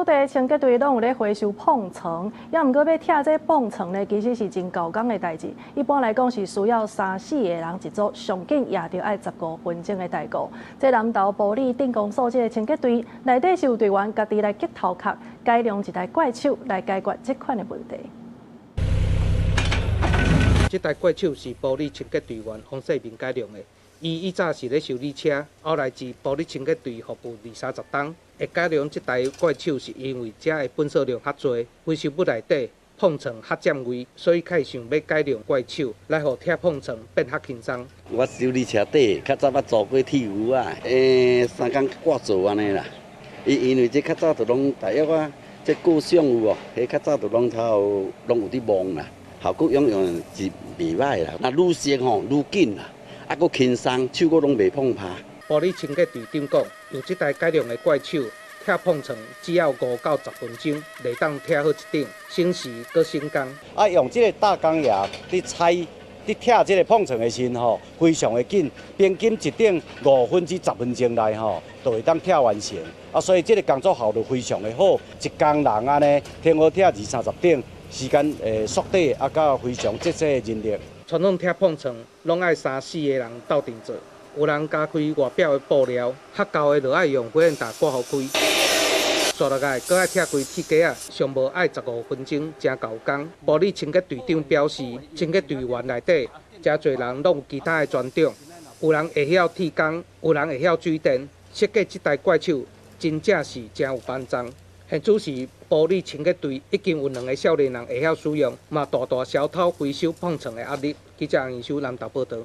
各地清潔隊攏有咧回收碰層，也毋過要拆這碰層呢，其實是真高工的代志。一般來講是需要3、4個人一組，上緊也着愛15分鐘的代購。這南投埔里鎮公所這個清潔隊內底是有隊員家己來擊頭殼，改良一台怪手來解決這款的問題。這台怪手是埔里清潔隊員黃世明改良的。伊以早是咧修理車，後來至埔里清潔隊服務20-30冬。會改良這台怪手，是因為這個糞掃量較濟，回收物內底碰層較佔位，所以開想要改良怪手，來互拆碰層變較輕鬆。我修理車底，較早捌做過鐵牛啊，3工掛做安尼啦。因為這較早就攏大約啊，這故障有哦，迄較早就攏有佇摸啦，效果用是袂歹啦。那愈熟吼愈緊啦。啊，佫輕鬆，手佫攏袂碰拍。埔里清潔隊長講，用這台改良的怪手，拆碰層只要5到10分鐘，就當拆好一頂，省時佫省工。啊，用這個大鋼牙伫拆、伫拆這個碰層的時候，非常的緊，平均一頂5分至10分鐘內吼，就會當拆完成。啊，所以這個工作效率非常的好，一工人安尼聽好拆20-30頂，時間縮短，啊，甲非常節省的人力。傳統拆碰層攏愛3、4個人鬥陣做，有人加開外表的布料，較厚的就愛用火焰達刮互開。刷落來，閣愛拆開鐵架啊，上無愛15分鐘，真夠工。埔里清潔隊長表示，清潔隊員內底真儕人攏有其他的專長，有人會曉鐵工，有人會曉水電。設計這台怪手，真正是真有幫助。現主是埔里清潔隊已經有2個少年人會曉使用，嘛大大消透回收碰層的壓力。記者黃英修南投報道。